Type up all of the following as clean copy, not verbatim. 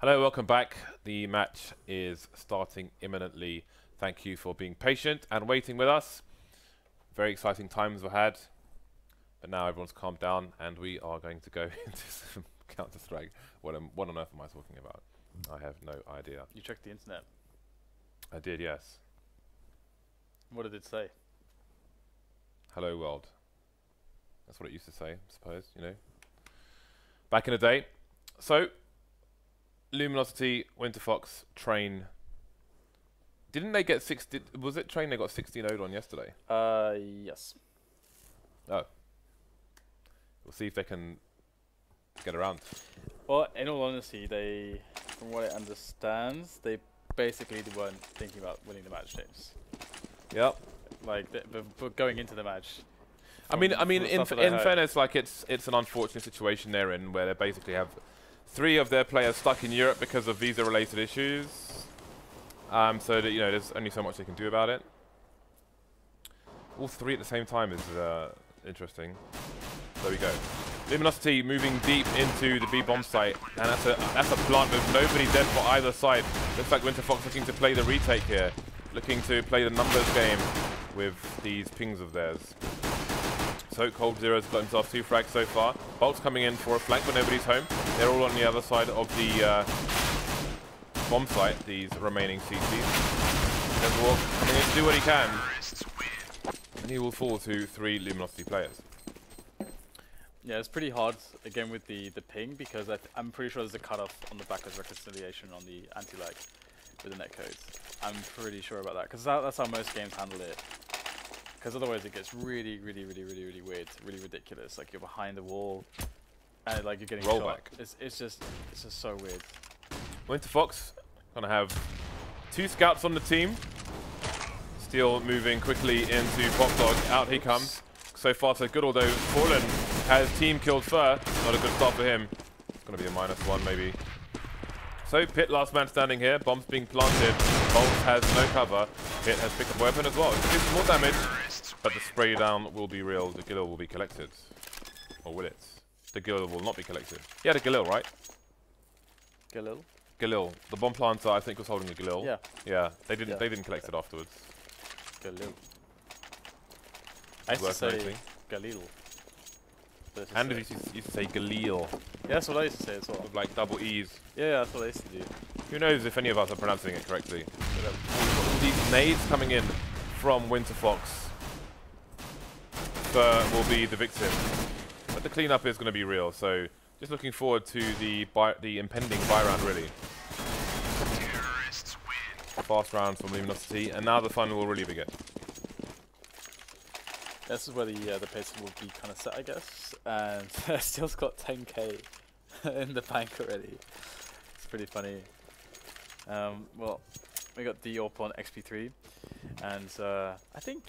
Hello, welcome back. The match is starting imminently. Thank you for being patient and waiting with us. Very exciting times were had, but now everyone's calmed down and we are going to go into some Counter-Strike. What on earth am I talking about? I have no idea. You checked the internet? I did, yes. What did it say? Hello world. That's what it used to say, I suppose, you know. Back in the day. So, Luminosity, Winterfox, Train. Didn't they get 60? Was it Train they got 16-0'd on yesterday? Yes. Oh. We'll see if they can get around. Well, in all honesty, they, from what I understand, they basically weren't thinking about winning the match, James. Yep. Like, but going into the match. I mean, in fairness, like it's an unfortunate situation they're in, where they basically have 3 of their players stuck in Europe because of visa-related issues. So that, you know, there's only so much they can do about it. All 3 at the same time is interesting. There we go. Luminosity moving deep into the B bomb site, and that's a plant with nobody dead for either side. Looks like Winterfox looking to play the retake here, looking to play the numbers game with these pings of theirs. So coldzera's got himself 2 frags so far. boltz coming in for a flank, but nobody's home. They're all on the other side of the bomb site, these remaining CCs. Devilwalk coming in to do what he can. And he will fall to 3 Luminosity players. Yeah, it's pretty hard, again, with the ping, because I'm pretty sure there's a cutoff on the backwards reconciliation on the anti-lag with the netcodes. I'm pretty sure about that, because that's how most games handle it. Because otherwise it gets really weird, really ridiculous. Like, you're behind the wall, and like you're getting rollback. It's just so weird. Winterfox gonna have 2 scouts on the team. Steel moving quickly into PopDog. Out he comes. So far so good, although Fallen has team killed Fur. Not a good start for him. It's gonna be a -1 maybe. So pyth last man standing here. Bombs being planted. boltz has no cover. pyth has picked up a weapon as well. It's doing more damage, but the spray down will be real. The Galil will be collected. Or will it? The Galil will not be collected. He had a Galil, right? Galil? Galil. The bomb planter, I think, was holding a Galil. Yeah. Yeah. They didn't collect it afterwards. Galil. I used to say Galil. And you used to say Galil. Yeah, that's what I used to say as well. With like double E's. Yeah, that's what I used to do. Who knows if any of us are pronouncing it correctly. All these nades coming in from Winterfox. Fur will be the victim. But the cleanup is going to be real, so just looking forward to the impending buy round, really. Fast rounds from Luminosity, and now the fun will really begin. This is where the pace will be kind of set, I guess. And Steel's got 10k in the bank already. It's pretty funny. Well, we got the AWP on Xp3, and I think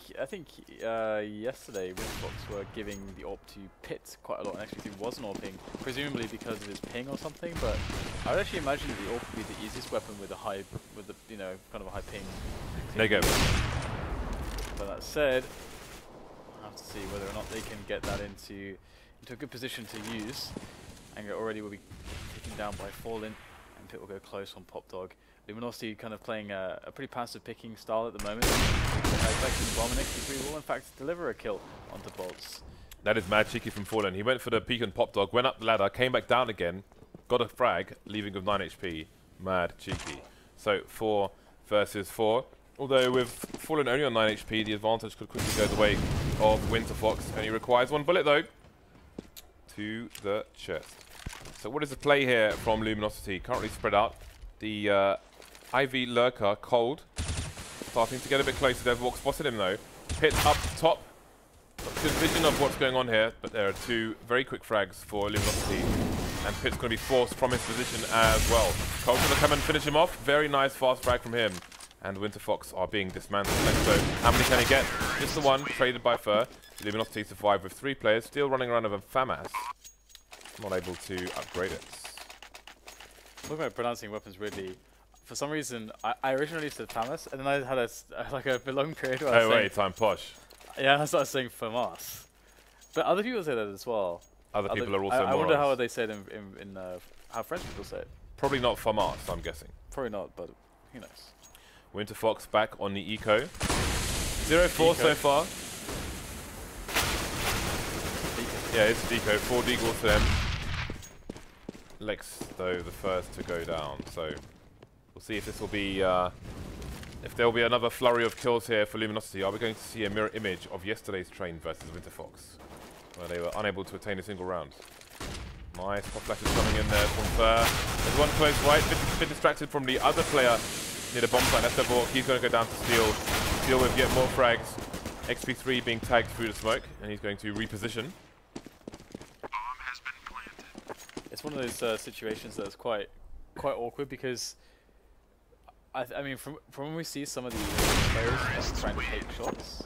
yesterday Winterfox were giving the AWP to pyth quite a lot, and Xp3 wasn't AWPing, presumably because of his ping or something. But I would actually imagine that the AWP would be the easiest weapon with a high, you know, kind of a high ping. There you go. But that said, to see whether or not they can get that into a good position to use. And already will be taken down by Fallen, and pyth will go close on PopDog. Luminosity kind of playing a pretty passive picking style at the moment. Expecting bomb, and Xp3 will in fact deliver a kill onto boltz. That is mad cheeky from Fallen. He went for the peek on PopDog, went up the ladder, came back down again, got a frag, leaving with 9 HP. Mad cheeky. So 4 versus 4. Although with Fallen only on 9 HP, the advantage could quickly go the way of Winterfox. Only requires 1 bullet though. To the chest. So what is the play here from Luminosity? Currently spread out. The IV lurker, Cold, starting to get a bit closer. Devilwalk spotted him though. pyth up top. Good vision of what's going on here, but there are 2 very quick frags for Luminosity. And pyth's going to be forced from his position as well. Cold's going to come and finish him off. Very nice fast frag from him. And Winterfox are being dismantled. So how many can he get? Just the 1, traded by Fur. Luminosity survive with 3 players, still running around with a FAMAS. Not able to upgrade it. Talking about pronouncing weapons weirdly, for some reason, I originally said FAMAS, and then I had like a long period where I was saying, I'm posh. Yeah, I started saying FAMAS. But other people say that as well. Other people are also I wonder morons. how they say it in how French people say it. Probably not from us, I'm guessing. Probably not, but who knows. Winterfox back on the eco. 0-4 so far. Yeah, it's a deco. 4 deagles for them. LeX, though, the first to go down. So we'll see if this will be, if there will be another flurry of kills here for Luminosity. Are we going to see a mirror image of yesterday's train versus Winterfox, where they were unable to attain a single round? Nice pop flashes coming in there from Fur. There's one close right, bit distracted from the other player near the bomb site. That's Devilwalk. He's going to go down to steal with yet more frags. Xp3 being tagged through the smoke, and he's going to reposition. It's one of those situations that's quite awkward because I mean from when we see some of the players trying to take shots,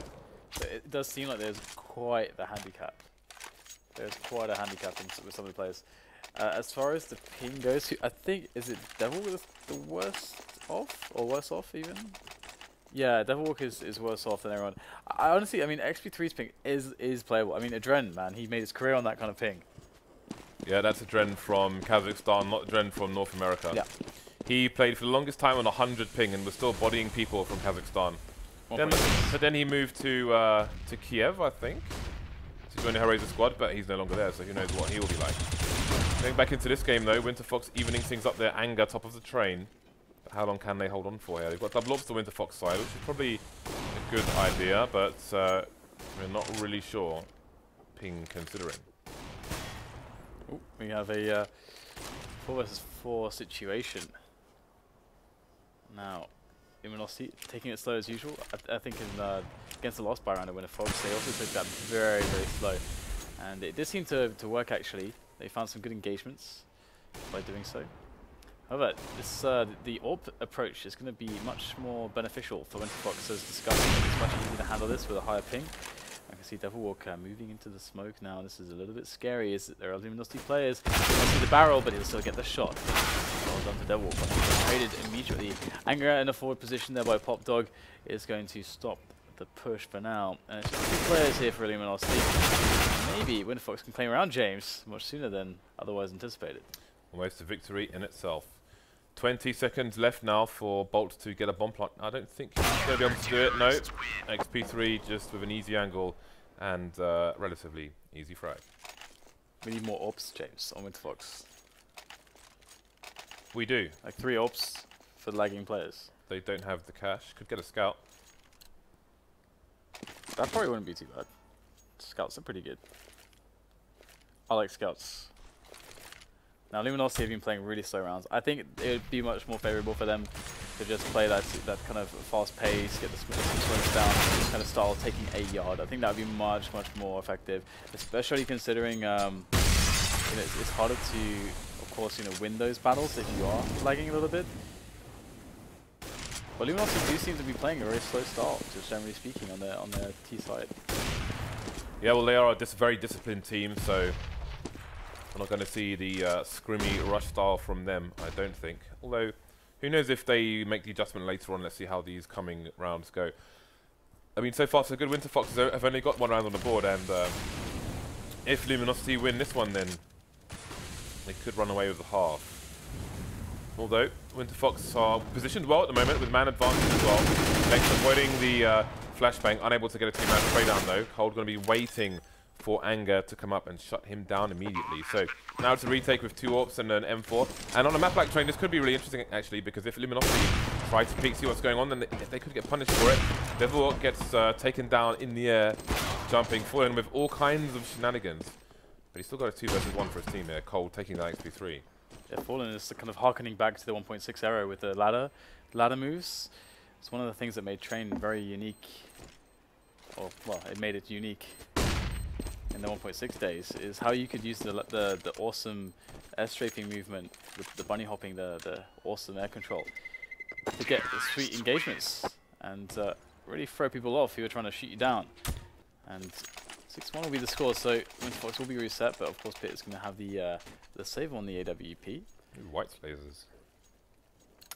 it does seem like there's quite the handicap. There's quite a handicap with some of the players. As far as the ping goes, I think is it Devil with the worst off or worse off even? Yeah, Devilwalk is worse off than everyone. I honestly, I mean Xp3's ping is playable. I mean Adren, man, he made his career on that kind of ping. Yeah, that's a Dren from Kazakhstan, not a Dren from North America. Yeah. He played for the longest time on 100 ping and was still bodying people from Kazakhstan. But then he moved to Kiev, I think, to join the HellRaisers squad, but he's no longer there, so who knows what he will be like. Going back into this game, though, Winterfox evening things up their anger top of the train. But how long can they hold on for here? They've got double ops to Winterfox side, which is probably a good idea, but we're not really sure, ping considering. Ooh, we have a 4 versus 4 situation. Now, Luminosity taking it slow as usual. I think in against the last buy round of Winterfox, they also took that very, very slow. And it did seem to work actually. They found some good engagements by doing so. However, this the AWP approach is going to be much more beneficial for Winterfox as discussed. It's much easier to handle this with a higher ping. I can see Devilwalk moving into the smoke now. This is a little bit scary as there are Luminosity players. He'll see the barrel, but he'll still get the shot. Well done to Devilwalk. He's traded immediately. Anger in a forward position there by PopDog is going to stop the push for now. And it's just 2 players here for Luminosity. Maybe Winterfox can claim around James much sooner than otherwise anticipated. Almost a victory in itself. 20 seconds left now for boltz to get a bomb plant. I don't think he's going to be able to do it. No. Xp3 just with an easy angle and relatively easy frag. We need more AWPs, James, on Winterfox. We do. Like 3 AWPs for lagging players. They don't have the cash. Could get a scout. That probably wouldn't be too bad. Scouts are pretty good. I like scouts. Now, Luminosity have been playing really slow rounds. I think it would be much more favourable for them to just play that kind of fast pace, get the smokes down, this kind of style, taking a yard. I think that would be much more effective, especially considering it's harder to, of course, win those battles if you are lagging a little bit. But Luminosity do seem to be playing a very slow style, just generally speaking, on their T side. Yeah, well, they are a very disciplined team, so we're not going to see the scrimmy rush style from them, I don't think. Although, who knows if they make the adjustment later on. Let's see how these coming rounds go. I mean, so far so good. Winterfox have only got 1 round on the board, and if Luminosity win this one, then they could run away with the half. Although, Winterfox are positioned well at the moment with man advantage as well. LeX avoiding the flashbang, unable to get a 2-man spray down though. Cold going to be waiting for Anger to come up and shut him down immediately. So now it's a retake with 2 AWPs and an M4. And on a map like Train, this could be really interesting actually, because if Luminosity try to peek, see what's going on, then they could get punished for it. Devilwalk gets taken down in the air, jumping, falling with all kinds of shenanigans. But he's still got a 2 versus 1 for his team here. Cold taking that Xp3. Yeah, Fallen is kind of harkening back to the 1.6 era with the ladder moves. It's one of the things that made Train very unique. Or, well, it made it unique in the 1.6 days, is how you could use the awesome air strafing movement with the bunny hopping, the awesome air control to get sweet engagements and really throw people off who are trying to shoot you down. And 6-1 will be the score, so Winterfox will be reset, but of course Pit is going to have the save on the AWP. White lasers.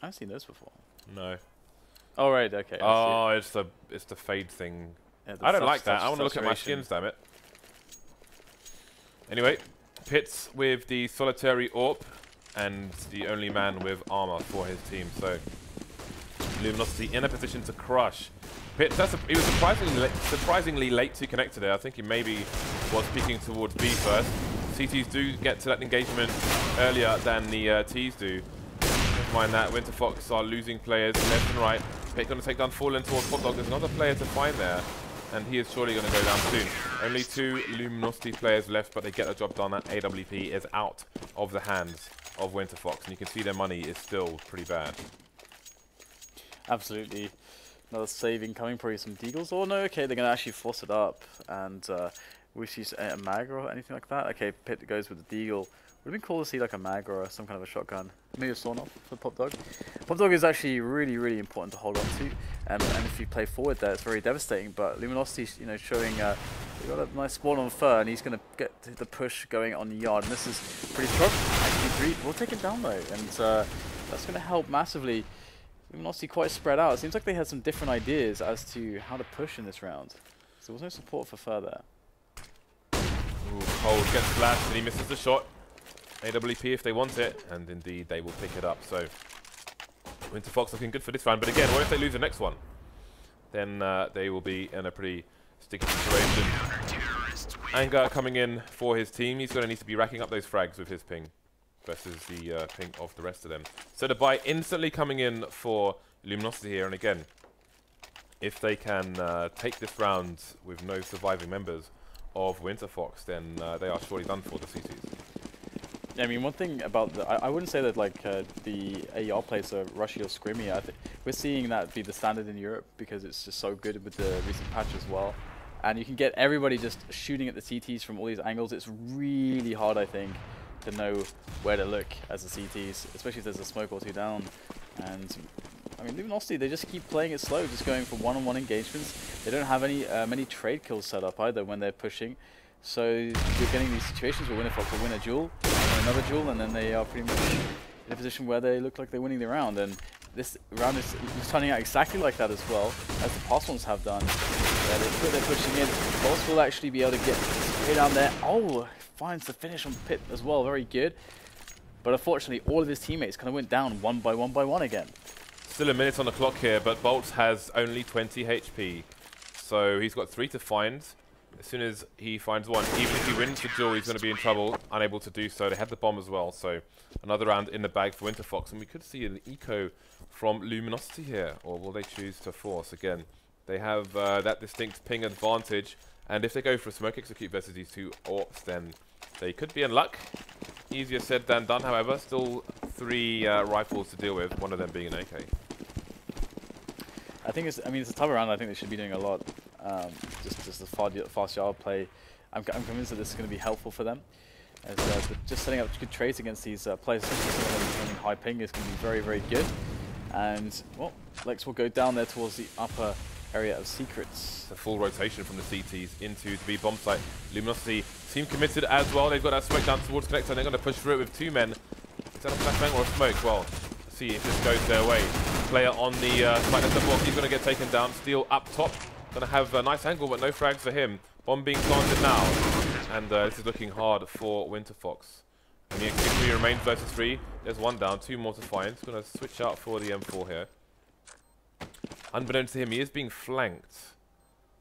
I haven't seen those before. No. Oh right, okay. Oh, it's the fade thing. Yeah, I don't like that. I want to look at my skins, damn it. Anyway, Pits with the solitary AWP. and the only man with armor for his team. So Luminosity in a position to crush. pyth, he was surprisingly late to connect today. I think he maybe was peeking towards B first. CTs do get to that engagement earlier than the Ts do. Never mind that, Winterfox are losing players left and right. pyth going to take down Fallen towards popdog. There's another player to find there, and he is surely going to go down soon. Only 2 Luminosity players left, but they get the job done. That AWP is out of the hands of Winterfox, and you can see their money is still pretty bad. Absolutely. Another save incoming, probably some deagles. Oh no, okay, they're going to actually force it up. And we see a mag or anything like that. Okay, pyth goes with the deagle. Would have been cool to see like a mag or some kind of a shotgun. Maybe a sawn off for popdog. Popdog is actually really, really important to hold on to. And if you play forward there, it's very devastating. But Luminosity's, you know, showing they've got a nice spawn on fur, and he's going to get the push going on the yard. And this is pretty strong. Xp3 will take it down though, and that's going to help massively. Luminosity quite spread out. It seems like they had some different ideas as to how to push in this round. So there was no support for fur there. Ooh, Cold gets flashed and he misses the shot. AWP if they want it, and indeed they will pick it up. So Winterfox looking good for this round, but again, what if they lose the next one? Then they will be in a pretty sticky situation. Anger coming in for his team. He's going to need to be racking up those frags with his ping versus the ping of the rest of them. So the buy instantly coming in for Luminosity here, and again, if they can take this round with no surviving members of Winterfox, then they are surely done for the CTs. Yeah, I mean, one thing about I wouldn't say that like the AR plays are rushy or scrimmy. I think we're seeing that be the standard in Europe because it's just so good with the recent patch as well. And you can get everybody just shooting at the CTs from all these angles. It's really hard, I think, to know where to look as the CTs, especially if there's a smoke or two down. And I mean, Luminosity, they just keep playing it slow, just going for one-on-one engagements. They don't have any many trade kills set up either when they're pushing. So you're getting these situations where Winterfox will win a duel, and another duel, and then they are pretty much in a position where they look like they're winning the round. And this round is turning out exactly like that as well, as the past ones have done. They're pushing in. boltz will actually be able to get way down there. Oh, finds the finish on pyth as well, very good. But unfortunately, all of his teammates kind of went down one by one again. Still a minute on the clock here, but boltz has only 20 HP. So he's got 3 to find. As soon as he finds one, even if he wins the duel, he's going to be in trouble, unable to do so. They had the bomb as well, so another round in the bag for Winterfox. And we could see an eco from Luminosity here, or will they choose to force? Again, they have that distinct ping advantage, and if they go for a smoke execute versus these 2 orcs, then they could be in luck. Easier said than done, however. Still 3 rifles to deal with, one of them being an AK. I think it's a tougher round. I think they should be doing a lot. Just the fast yard play. I'm convinced that this is going to be helpful for them. As just setting up good trades against these players, especially high ping, is going to be very, very good. And well, LeX will go down there towards the upper area of secrets. A full rotation from the CTs into the B bomb site. Luminosity seem committed as well. They've got that smoke down towards connector, and they're going to push through it with 2 men. Is that a flashbang or a smoke? Well, let's see if this goes their way. Player on the site of the block, he's going to get taken down. Steel up top. Going to have a nice angle, but no frags for him. Bomb being planted now. And this is looking hard for Winterfox. And the Xp3 remains versus 3. There's 1 down, 2 more to find. He's going to switch out for the M4 here. Unbeknownst to him, he is being flanked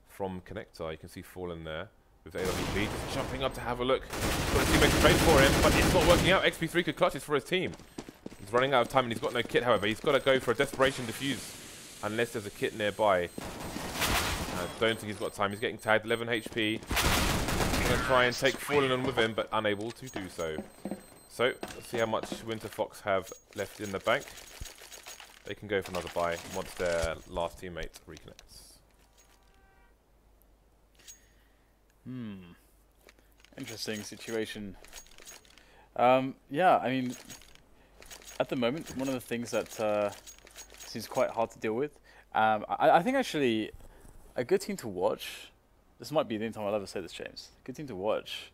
from connector. You can see Fallen there with AWP. Just jumping up to have a look. Got his teammates trade for him, but it's not working out. Xp3 could clutch this for his team. He's running out of time and he's got no kit, however. He's got to go for a desperation defuse unless there's a kit nearby. I don't think he's got time. He's getting tagged, 11 HP. He's going to try and take Fallen on with him, but unable to do so. So, let's see how much Winterfox have left in the bank. They can go for another buy once their last teammate reconnects. Interesting situation. Yeah, I mean, at the moment, one of the things that seems quite hard to deal with. I think actually a good team to watch, this might be the only time I'll ever say this, James. A good team to watch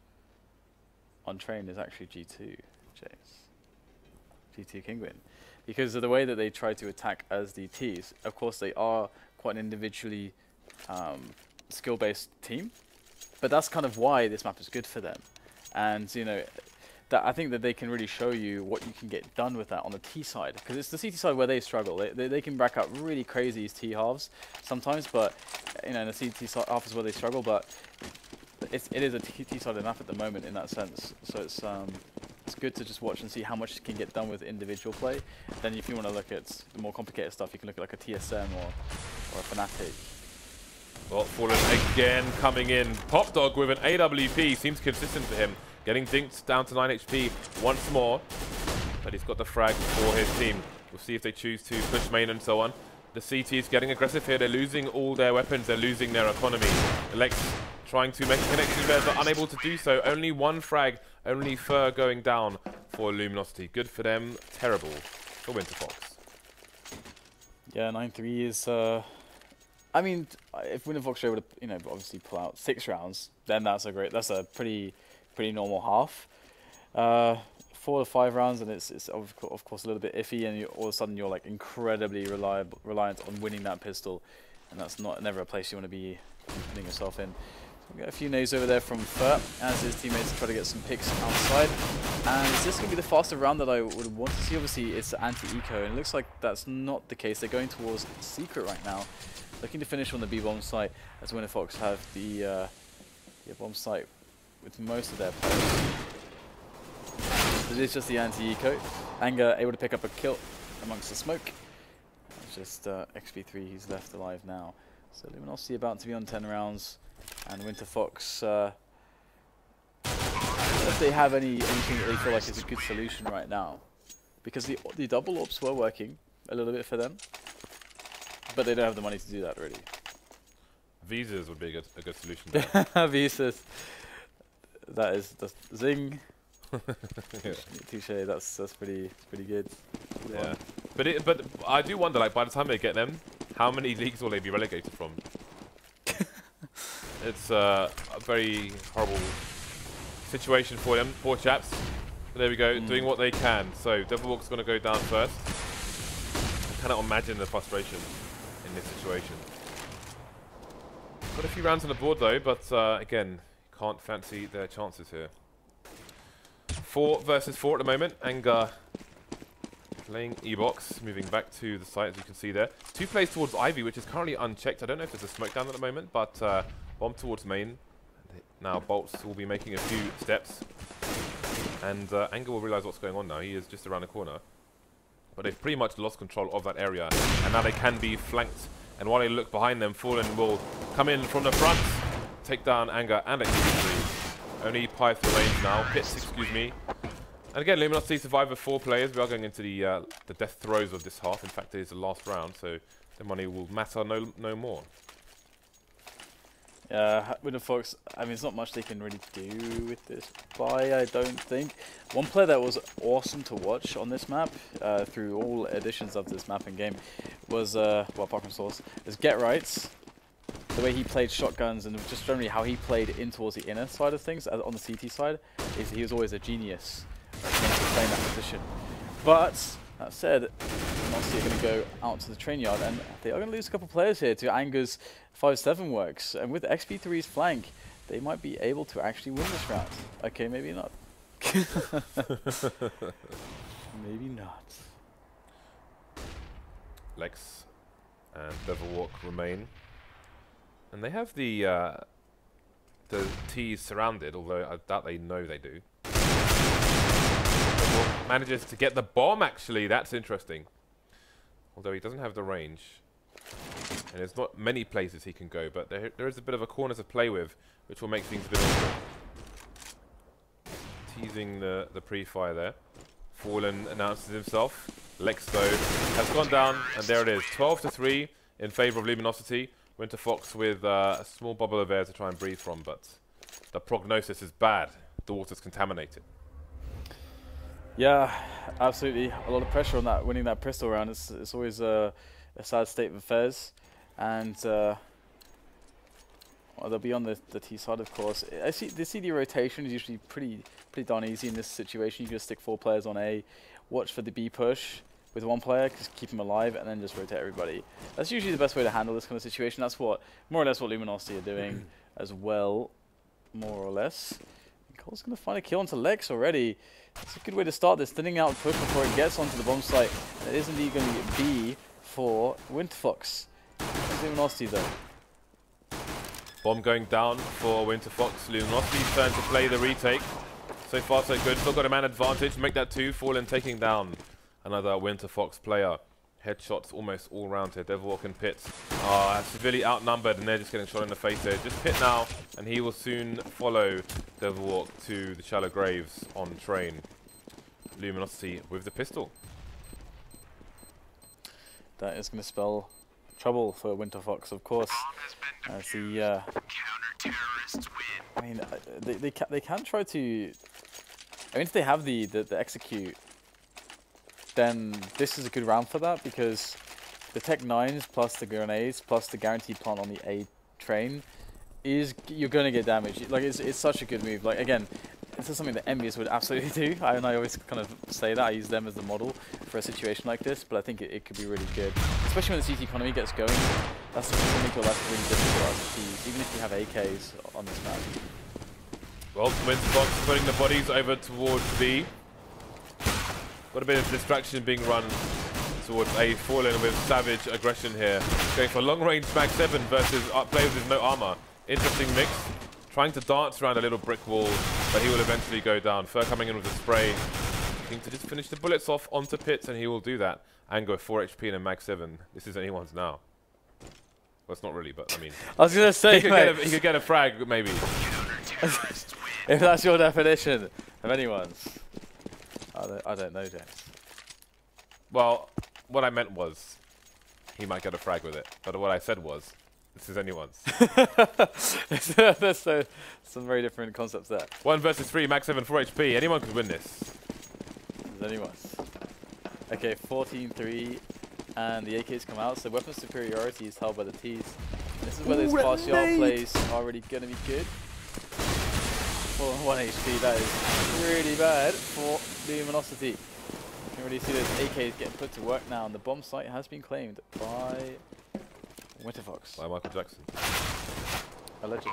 on train is actually G2, James. G2 Kinguin. Because of the way that they try to attack as DTs, of course they are quite an individually skill-based team, but that's kind of why this map is good for them. And, you know, that I think that they can really show you what you can get done with that on the T side, because it's the CT side where they struggle. They can rack up really crazy T halves sometimes, but you know, in the CT side half is where they struggle. But it is a T side enough at the moment in that sense. So it's good to just watch and see how much can get done with individual play. Then if you want to look at the more complicated stuff, you can look at like a TSM or a Fnatic. Well, Fallen again coming in. Popdog with an AWP seems consistent for him. Getting dinked down to 9 HP once more. But he's got the frag for his team. We'll see if they choose to push main and so on. The CT is getting aggressive here. They're losing all their weapons. They're losing their economy. LeX trying to make a connection there, but unable to do so. Only one frag, only Fur going down for Luminosity. Good for them, terrible for Winterfox. Yeah, 9-3 is... I mean, if Winterfox are able to, you know, obviously pull out 6 rounds, then that's a pretty normal half. 4 to 5 rounds, and it's of course a little bit iffy, and all of a sudden you're like incredibly reliant on winning that pistol, and that's never a place you want to be putting yourself in. So we got a few nades over there from Fur as his teammates try to get some picks outside, and is this going to be the faster round that I would want to see? Obviously it's anti-eco, and it looks like that's not the case. They're going towards Secret right now, looking to finish on the B-bomb site, as Winterfox have the bomb site with most of their players. It is just the anti-eco. Anger able to pick up a kill amongst the smoke. It's just Xp3 who's left alive now. So Luminosity about to be on 10 rounds, and Winterfox, if they have anything that they feel like is a good solution right now, because the double ops were working a little bit for them, but they don't have the money to do that really. Visas would be a good solution. Visas. That is the zing. Yeah. Touche. That's pretty good. Yeah, but I do wonder, like, by the time they get them, how many leagues will they be relegated from? It's a very horrible situation for them, poor chaps. But there we go, doing what they can. So Devilwalk's going to go down first. I cannot imagine the frustration in this situation. Got a few rounds on the board though, but again, can't fancy their chances here. 4 versus 4 at the moment. Anger playing E-box, moving back to the site as you can see there. 2 plays towards Ivy, which is currently unchecked. I don't know if there's a smoke down at the moment, but bomb towards main. Now boltz will be making a few steps, and Anger will realise what's going on now. He is just around the corner, but they've pretty much lost control of that area, and now they can be flanked. And while they look behind them, Fallen will come in from the front, take down Anger and Xp3. Only pyth remains now. Pits, excuse me. And again, Luminosity survive with 4 players. We are going into the death throes of this half. In fact, it is the last round, so the money will matter no more. Winterfox, I mean, there's not much they can really do with this buy, I don't think. One player that was awesome to watch on this map, through all editions of this map and game, was, well, apart from Source, is Get Rights. The way he played shotguns and just generally how he played in towards the inner side of things, on the CT side, is he was always a genius playing that position. But, that said, Luminosity are going to go out to the train yard, and they are going to lose a couple players here to Anger's 5-7 works. And with Xp3's flank, they might be able to actually win this round. Okay, maybe not. Maybe not. LeX and Devilwalk remain. And they have the T's surrounded, although I doubt they know they do. Devilwalk manages to get the bomb, actually. That's interesting. Although he doesn't have the range. And there's not many places he can go, but there is a bit of a corner to play with, which will make things a bit awkward. Teasing the pre-fire there. Fallen announces himself. LeX, though, has gone down, and there it is. 12-3 in favour of Luminosity. Winterfox with a small bubble of air to try and breathe from, but the prognosis is bad. The water's contaminated. Yeah, absolutely. A lot of pressure on that, winning that pistol round. It's always a sad state of affairs. And well, they'll be on the T side, of course. The CD rotation is usually pretty darn easy in this situation. You just stick 4 players on A, watch for the B push with 1 player, just keep him alive, and then just rotate everybody. That's usually the best way to handle this kind of situation. That's more or less what Luminosity are doing as well, more or less. Cole's going to find a kill onto LeX already. It's a good way to start this, thinning out push before it gets onto the bomb site. It is indeed going to be for Winterfox. Luminosity though. Bomb going down for Winterfox. Luminosity's turn to play the retake. So far so good. Still got a man advantage. Make that 2. Fallen taking down another Winterfox player. Headshots almost all round here. Devilwalk and pyth are severely outnumbered and they're just getting shot in the face there. Just pyth now and he will soon follow Devilwalk to the shallow graves on train. Luminosity with the pistol. That is going to spell trouble for Winterfox, of course. As the I mean, they can try to. I mean, if they have the execute, then this is a good round for that because the Tech 9s plus the grenades plus the guaranteed plant on the A train is you're going to get damaged. Like it's such a good move. Like again, this is something that Envious would absolutely do. I always kind of say that I use them as the model for a situation like this, but I think it could be really good, especially when the CT economy gets going. That's going to make your life really difficult as a team, even if you have AKs on this map. Well, Winterfox putting the bodies over towards B. Got a bit of distraction being run towards A. Fallen with savage aggression here. Going for long range mag 7 versus players with no armor. Interesting mix. Trying to dance around a little brick wall, but he will eventually go down. Fur coming in with a spray. Looking to just finish the bullets off onto pyth, and he will do that. And go 4 HP and a mag 7. This is anyone's now. Well, it's not really, but I mean. I was going to say, he could get a frag, maybe. If that's your definition of anyone's. I don't know, James. Well, what I meant was, he might get a frag with it. But what I said was, this is anyone's. There's some very different concepts there. 1 versus 3, max 7, 4 HP. Anyone could win this. This is anyone's. Okay, 14-3, and the AKs come out, so weapon superiority is held by the Ts. This is where those partial plays are really going to be good. 1 HP, that is really bad for Luminosity. You can really see those AKs getting put to work now, and the bomb site has been claimed by Winterfox. By Michael Jackson. Allegedly.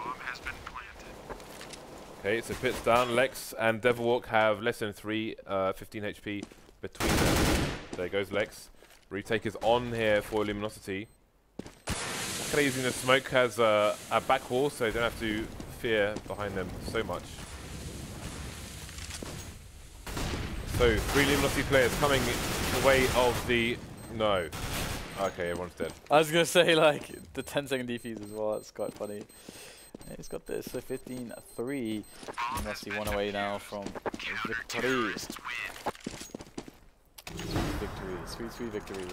Okay, so pyth down. LeX and Devilwalk have less than 15 HP between them. There goes LeX. Retake is on here for Luminosity. Kind of using the smoke as a back wall, so they don't have to fear behind them so much. So 3 Luminosity players coming the way of the... No. Okay, everyone's dead. I was going to say, like, the 10-second defuse as well. That's quite funny. Yeah, he's got this. So 15-3. Luminosity 1 away now from victory. Sweet victory.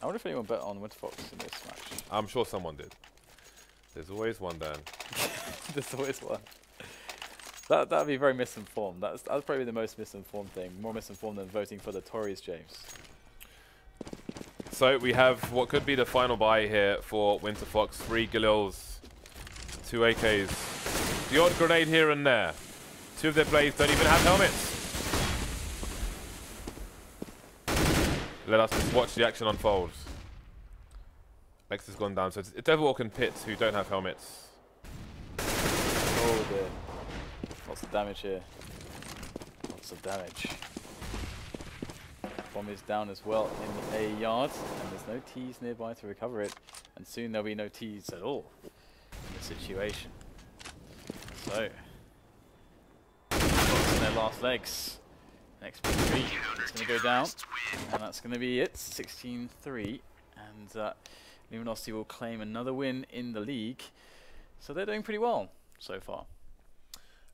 I wonder if anyone bet on Winterfox in this match. I'm sure someone did. There's always one, Dan. There's always one. That'd be very misinformed. That's probably the most misinformed thing. More misinformed than voting for the Tories, James. So we have what could be the final buy here for Winterfox. 3 Galils, 2 AKs. The odd grenade here and there. 2 of their players don't even have helmets. Let us just watch the action unfold. LeX has gone down, so it's Devilwalk and pyth who don't have helmets. Oh dear. Lots of damage here. Lots of damage. Bomb is down as well in the A yard, and there's no Ts nearby to recover it, and soon there'll be no Ts at all in the situation. So, in their last legs. Xp3 is going to go down, and that's going to be it. 16-3, and Luminosity will claim another win in the league. So they're doing pretty well so far.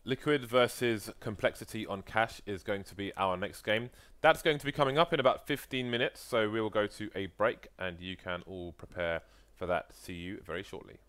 Liquid versus Complexity on Cash is going to be our next game. That's going to be coming up in about 15 minutes, so we will go to a break, and you can all prepare for that. See you very shortly.